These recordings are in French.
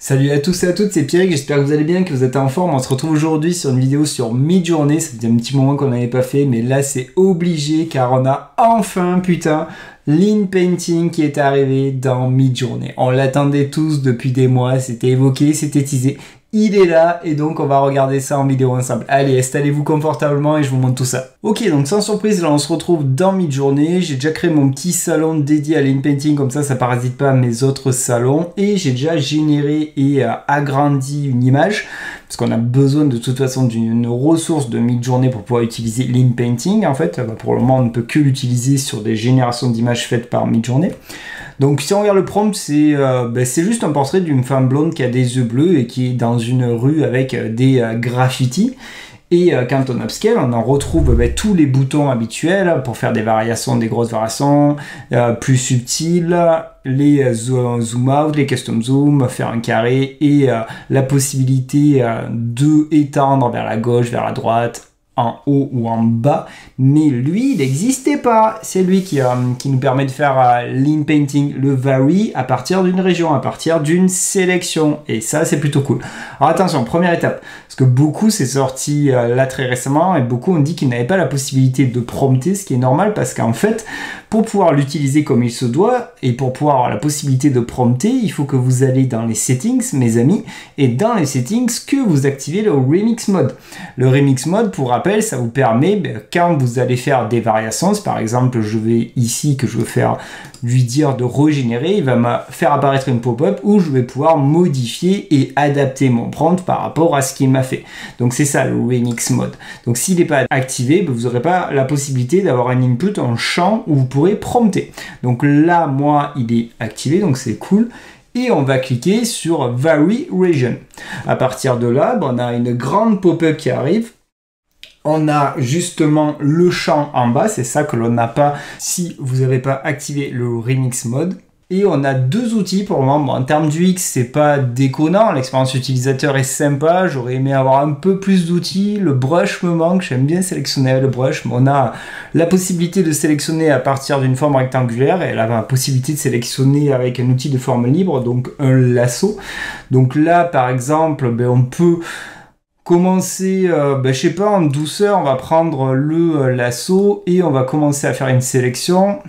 Salut à tous et à toutes, c'est Pierrick, j'espère que vous allez bien, que vous êtes en forme. On se retrouve aujourd'hui sur une vidéo sur Midjourney. Ça faisait un petit moment qu'on n'avait pas fait, mais là c'est obligé car on a enfin, putain, l'in-painting qui est arrivé dans Midjourney. On l'attendait tous depuis des mois, c'était évoqué, c'était teasé. Il est là et donc on va regarder ça en vidéo ensemble. Allez, installez-vous confortablement et je vous montre tout ça. Ok, donc sans surprise, là on se retrouve dans Midjourney. J'ai déjà créé mon petit salon dédié à l'in-painting, comme ça parasite pas mes autres salons. Et j'ai déjà généré et agrandi une image, parce qu'on a besoin de toute façon d'une ressource de Midjourney pour pouvoir utiliser l'in-painting. En fait, pour le moment on ne peut que l'utiliser sur des générations d'images faites par Midjourney. Donc si on regarde le prompt, c'est juste un portrait d'une femme blonde qui a des yeux bleus et qui est dans une rue avec des graffitis. Et quand on upscale, on en retrouve tous les boutons habituels pour faire des variations, des grosses variations, plus subtiles, les zoom out, les custom zoom, faire un carré et la possibilité de étendre vers la gauche, vers la droite, en haut ou en bas, mais lui, il n'existait pas. C'est lui qui nous permet de faire l'in-painting, le vary, à partir d'une région, à partir d'une sélection. Et ça, c'est plutôt cool. Alors attention, première étape, parce que beaucoup, c'est sorti là très récemment, et beaucoup ont dit qu'ils n'avaient pas la possibilité de prompter, ce qui est normal, parce qu'en fait, pour pouvoir l'utiliser comme il se doit, et pour pouvoir avoir la possibilité de prompter, il faut que vous allez dans les settings, mes amis, et dans les settings, que vous activez le remix mode. Le remix mode, pour rappel, ça vous permet, quand vous allez faire des variations, si par exemple je vais ici, que je veux faire lui dire de régénérer, il va me faire apparaître une pop-up où je vais pouvoir modifier et adapter mon prompt par rapport à ce qu'il m'a fait. Donc c'est ça le remix mode. Donc s'il n'est pas activé, vous n'aurez pas la possibilité d'avoir un input, un champ où vous pourrez prompter. Donc là, moi, il est activé, donc c'est cool. Et on va cliquer sur Vary Region. À partir de là, on a une grande pop-up qui arrive. On a justement le champ en bas, c'est ça que l'on n'a pas si vous n'avez pas activé le remix mode. Et on a deux outils pour le moment. Bon, en termes d'UX, c'est pas déconnant, l'expérience utilisateur est sympa, j'aurais aimé avoir un peu plus d'outils. Le brush me manque, j'aime bien sélectionner le brush, mais on a la possibilité de sélectionner à partir d'une forme rectangulaire et la possibilité de sélectionner avec un outil de forme libre, donc un lasso. Donc là, par exemple, on peut commencer, je sais pas, en douceur, on va prendre le lasso et on va commencer à faire une sélection.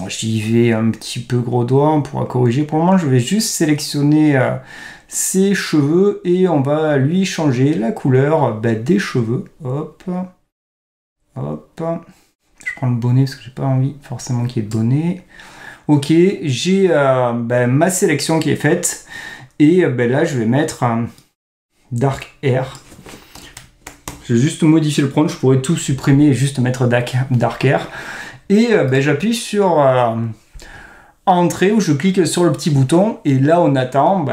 J'y vais un petit peu gros doigt, on pourra corriger. Pour le moment, je vais juste sélectionner ses cheveux et on va lui changer la couleur des cheveux. Hop, hop. Je prends le bonnet parce que j'ai pas envie forcément qu'il y ait de bonnet. Ok, j'ai ma sélection qui est faite et là, je vais mettre Dark Air. Je vais juste modifier le prompt, je pourrais tout supprimer et juste mettre Dark Air. Et j'appuie sur Entrée où je clique sur le petit bouton et là on attend,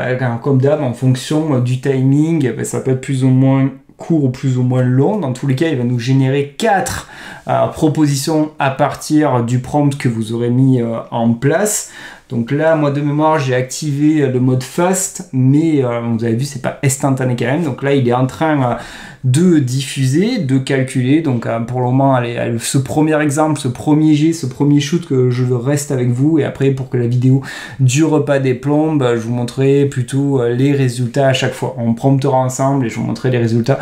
comme d'hab, en fonction du timing, ça peut être plus ou moins court ou plus ou moins long. Dans tous les cas, il va nous générer 4 propositions à partir du prompt que vous aurez mis en place. Donc là, moi de mémoire, j'ai activé le mode fast, mais vous avez vu, c'est pas instantané quand même. Donc là, il est en train de diffuser, de calculer. Donc pour le moment, allez, ce premier exemple, ce premier jet, ce premier shoot que je reste avec vous. Et après, pour que la vidéo dure pas des plombes, je vous montrerai plutôt les résultats à chaque fois. On promptera ensemble et je vous montrerai les résultats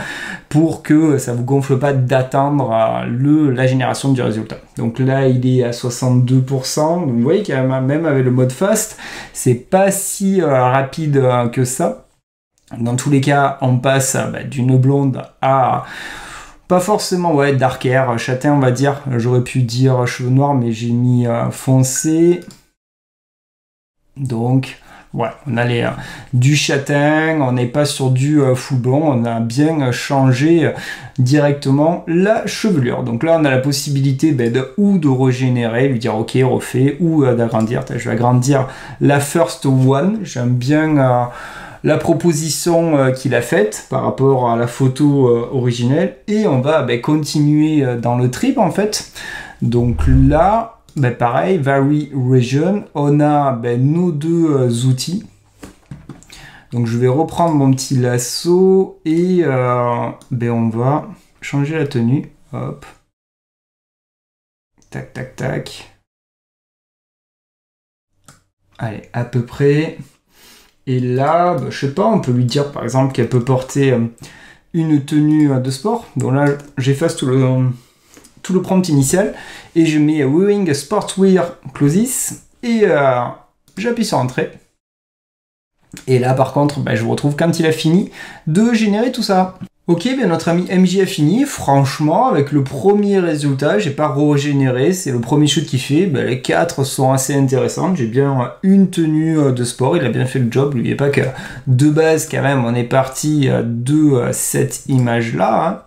pour que ça vous gonfle pas d'attendre la génération du résultat. Donc là, il est à 62%. Donc vous voyez qu'il y a même avec le mode fast, c'est pas si rapide que ça. Dans tous les cas, on passe d'une blonde à pas forcément dark hair, châtain on va dire. J'aurais pu dire cheveux noirs, mais j'ai mis foncé. Donc ouais, on a du châtain, on n'est pas sur du full blond, on a bien changé directement la chevelure. Donc là, on a la possibilité de régénérer, lui dire ok, refait, ou d'agrandir. Je vais agrandir la first one. J'aime bien la proposition qu'il a faite par rapport à la photo originelle. Et on va continuer dans le trip en fait. Donc là, pareil, Vary Region, on a nos deux outils. Donc je vais reprendre mon petit lasso et on va changer la tenue. Hop. Tac, tac, tac. Allez, à peu près. Et là, bah, je sais pas, on peut lui dire par exemple qu'elle peut porter une tenue de sport. Donc là, j'efface tout le prompt initial et je mets Wearing Sportswear Clothes et j'appuie sur Entrée. Et là, par contre, bah, je vous retrouve quand il a fini de générer tout ça. Ok, bien notre ami MJ a fini. Franchement, avec le premier résultat, j'ai pas régénéré. C'est le premier shoot qu'il fait. Bah, les 4 sont assez intéressantes. J'ai bien une tenue de sport. Il a bien fait le job. N'oubliez pas que de base, quand même, on est parti de cette image-là. Hein,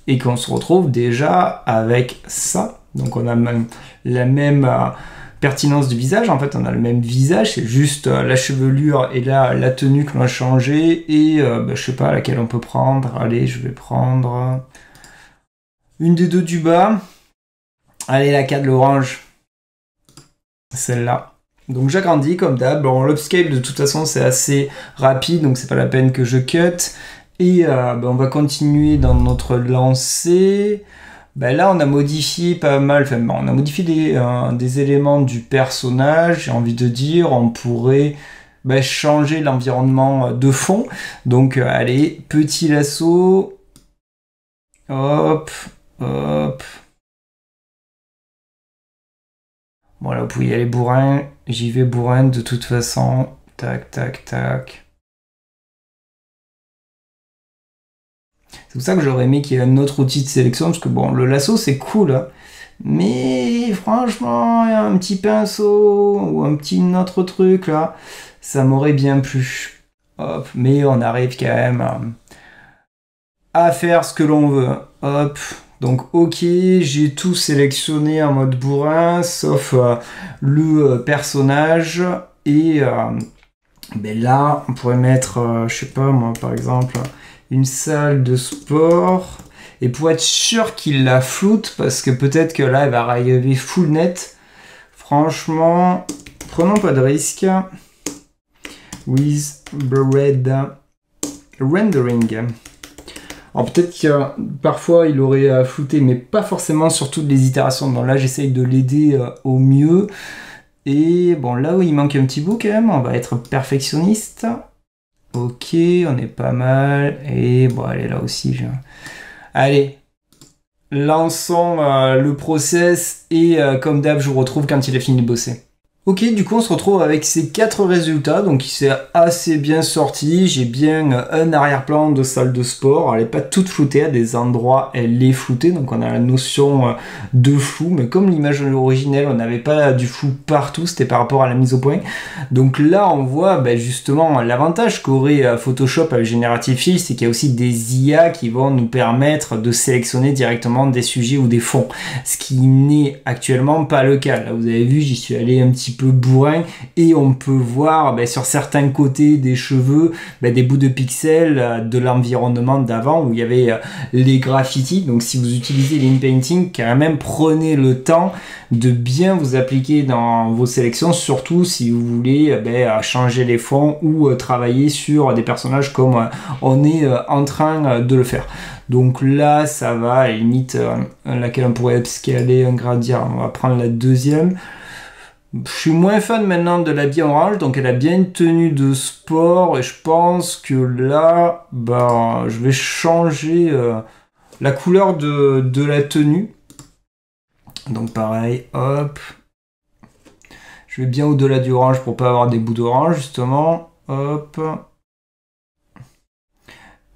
et qu'on se retrouve déjà avec ça. Donc on a même la même pertinence du visage, en fait on a le même visage, c'est juste la chevelure et là la tenue que l'on a changé et bah, je sais pas laquelle on peut prendre. Allez, je vais prendre une des deux du bas. Allez, la 4 de l'orange, celle-là. Donc j'agrandis comme d'hab. Bon, l'upscale de toute façon c'est assez rapide, donc c'est pas la peine que je cut. Et bah, on va continuer dans notre lancée. Ben là, on a modifié pas mal, enfin, bon, on a modifié des éléments du personnage, j'ai envie de dire, on pourrait changer l'environnement de fond. Donc, allez, petit lasso, hop, hop. Voilà, vous pouvez y aller bourrin, j'y vais bourrin de toute façon, tac, tac, tac. C'est pour ça que j'aurais aimé qu'il y ait un autre outil de sélection, parce que bon, le lasso c'est cool, hein, mais franchement, un petit pinceau ou un petit autre truc là, ça m'aurait bien plu. Hop, mais on arrive quand même à faire ce que l'on veut. Hop, donc ok, j'ai tout sélectionné en mode bourrin, sauf le personnage, et ben là, on pourrait mettre, je sais pas moi, par exemple, une salle de sport, et pour être sûr qu'il la floute, parce que peut-être que là elle va arriver full net, franchement prenons pas de risque. With Bread Rendering, alors peut-être que parfois il aurait flouté, mais pas forcément sur toutes les itérations. Donc là j'essaye de l'aider au mieux, et bon là où il manque un petit bout quand même, on va être perfectionniste. Ok, on est pas mal. Et bon, allez, là aussi. Allez, lançons le process. Et comme d'hab, je vous retrouve quand il a fini de bosser. Ok, du coup on se retrouve avec ces 4 résultats, donc il s'est assez bien sorti. J'ai bien un arrière-plan de salle de sport. Elle n'est pas toute floutée, à des endroits elle est floutée, donc on a la notion de flou, mais comme l'image originelle, on n'avait pas du flou partout, c'était par rapport à la mise au point. Donc là on voit justement l'avantage qu'aurait Photoshop avec Generative Fill, c'est qu'il y a aussi des IA qui vont nous permettre de sélectionner directement des sujets ou des fonds, ce qui n'est actuellement pas le cas. Là vous avez vu, j'y suis allé un petit peu bourrin et on peut voir sur certains côtés des cheveux des bouts de pixels de l'environnement d'avant où il y avait les graffitis. Donc si vous utilisez l'InPainting, quand même prenez le temps de bien vous appliquer dans vos sélections, surtout si vous voulez changer les fonds ou travailler sur des personnages comme on est en train de le faire. Donc là ça va, à la limite laquelle on pourrait upscaler un gradient, on va prendre la deuxième. Je suis moins fan maintenant de l'habit orange, donc elle a bien une tenue de sport et je pense que là, je vais changer la couleur de la tenue. Donc pareil, hop. Je vais bien au-delà du orange pour pas avoir des bouts d'orange justement. Hop.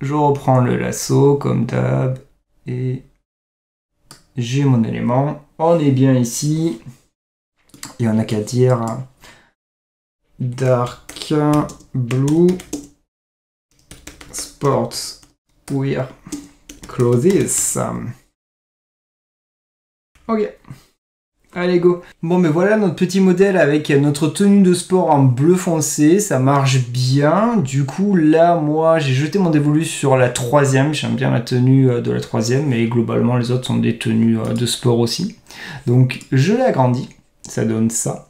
Je reprends le lasso comme d'hab et j'ai mon élément. On est bien ici. Et on n'a qu'à dire Dark Blue Sportswear Clothes. Ok. Allez, go. Bon, mais voilà notre petit modèle avec notre tenue de sport en bleu foncé. Ça marche bien. Du coup, là, moi, j'ai jeté mon dévolu sur la 3e. J'aime bien la tenue de la 3e, mais globalement, les autres sont des tenues de sport aussi. Donc, je l'ai agrandi. Ça donne ça.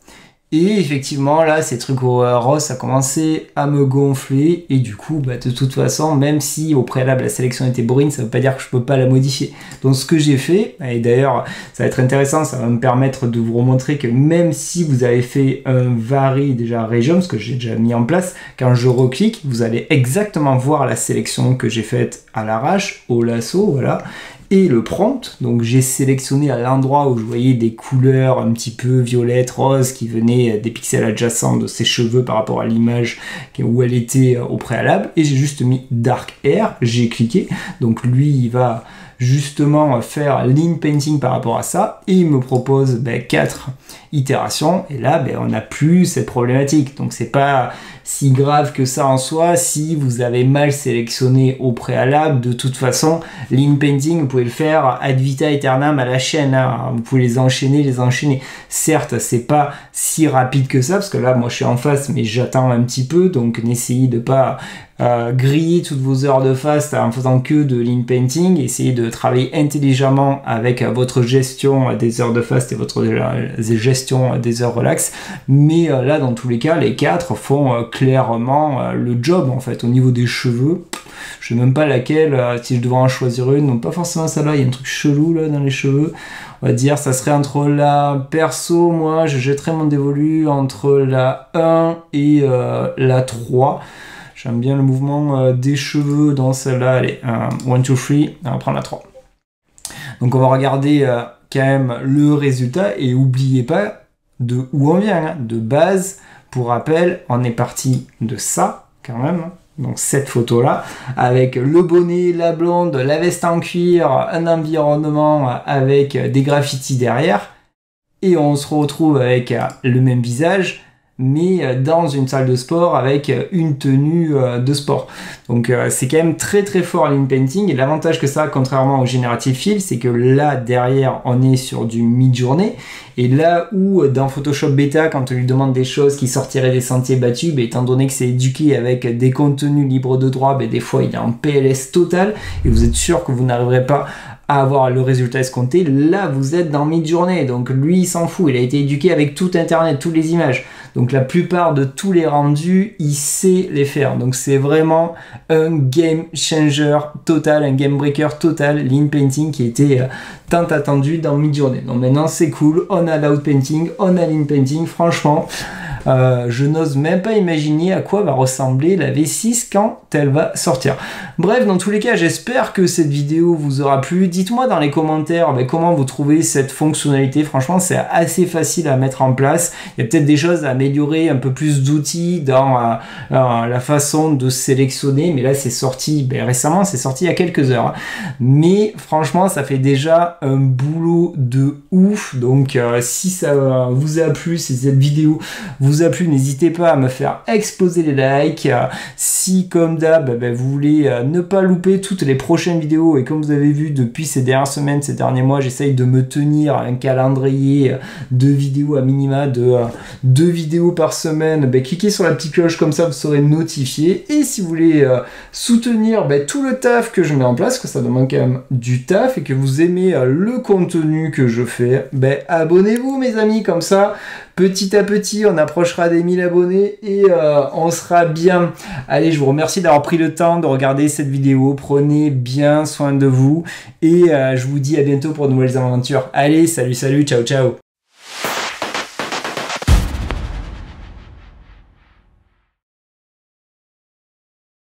Et effectivement, là, ces trucs au rose, ça commençait à me gonfler. Et du coup, bah, de toute façon, même si au préalable la sélection était boring, ça veut pas dire que je peux pas la modifier. Donc ce que j'ai fait, et d'ailleurs, ça va être intéressant, ça va me permettre de vous remontrer que même si vous avez fait un vary déjà region, ce que j'ai déjà mis en place, quand je reclique, vous allez exactement voir la sélection que j'ai faite à l'arrache, au lasso, voilà. Et le prompt, donc j'ai sélectionné à l'endroit où je voyais des couleurs un petit peu violettes, roses qui venaient des pixels adjacents de ses cheveux par rapport à l'image où elle était au préalable, et j'ai juste mis Dark Air, j'ai cliqué, donc lui il va justement faire lean painting par rapport à ça, et il me propose 4 itérations, et là on n'a plus cette problématique, donc c'est pas si grave que ça en soi. Si vous avez mal sélectionné au préalable, de toute façon lean painting vous pouvez le faire ad vita aeternam à la chaîne, hein. Vous pouvez les enchaîner, certes c'est pas si rapide que ça, parce que là moi je suis en face mais j'attends un petit peu, donc n'essayez de pas griller toutes vos heures de fast en faisant que de lean painting. Essayez de travailler intelligemment avec votre gestion des heures de fast et votre gestion des heures relax, mais là dans tous les cas les 4 font clairement le job en fait. Au niveau des cheveux, je sais même pas laquelle, si je devais en choisir une, non pas forcément celle-là, il y a un truc chelou là dans les cheveux, on va dire ça serait entre la, perso moi je jetterais mon dévolu entre la 1 et la 3. J'aime bien le mouvement des cheveux dans celle-là. Allez, 1, 2, 3, on va prendre la 3. Donc on va regarder quand même le résultat, et n'oubliez pas de où on vient, hein. De base, pour rappel, on est parti de ça quand même, hein. Donc cette photo-là, avec le bonnet, la blonde, la veste en cuir, un environnement avec des graffitis derrière, et on se retrouve avec le même visage, mais dans une salle de sport avec une tenue de sport. Donc c'est quand même très très fort lean painting, et l'avantage que ça a, contrairement au generative fill, c'est que là derrière on est sur du mid-journée, et là où dans Photoshop Beta, quand on lui demande des choses qui sortiraient des sentiers battus, étant donné que c'est éduqué avec des contenus libres de droit, des fois il est en PLS total, et vous êtes sûr que vous n'arriverez pas à avoir le résultat escompté. Là vous êtes dans mid-journée, donc lui il s'en fout, il a été éduqué avec tout internet, toutes les images, donc la plupart de tous les rendus il sait les faire. Donc c'est vraiment un game changer total, un game breaker total, lean painting, qui était tant attendu dans mid-journée. Donc maintenant c'est cool, on a loud painting, on a lean painting, franchement je n'ose même pas imaginer à quoi va ressembler la V6 quand elle va sortir. Bref, dans tous les cas, j'espère que cette vidéo vous aura plu. Dites-moi dans les commentaires comment vous trouvez cette fonctionnalité. Franchement, c'est assez facile à mettre en place. Il y a peut-être des choses à améliorer, un peu plus d'outils dans la façon de sélectionner, mais là c'est sorti récemment, c'est sorti il y a quelques heures. Mais franchement, ça fait déjà un boulot de ouf. Donc si ça vous a plu, si cette vidéo vous a plu, n'hésitez pas à me faire exploser les likes. Si comme d'hab vous voulez ne pas louper toutes les prochaines vidéos, et comme vous avez vu depuis ces dernières semaines, ces derniers mois, j'essaye de me tenir un calendrier de vidéos à minima, de 2 vidéos par semaine, cliquez sur la petite cloche, comme ça vous serez notifié. Et si vous voulez soutenir tout le taf que je mets en place, que ça demande quand même du taf, et que vous aimez le contenu que je fais, abonnez-vous mes amis, comme ça petit à petit, on approchera des 1000 abonnés et on sera bien. Allez, je vous remercie d'avoir pris le temps de regarder cette vidéo. Prenez bien soin de vous et je vous dis à bientôt pour de nouvelles aventures. Allez, salut, ciao, ciao.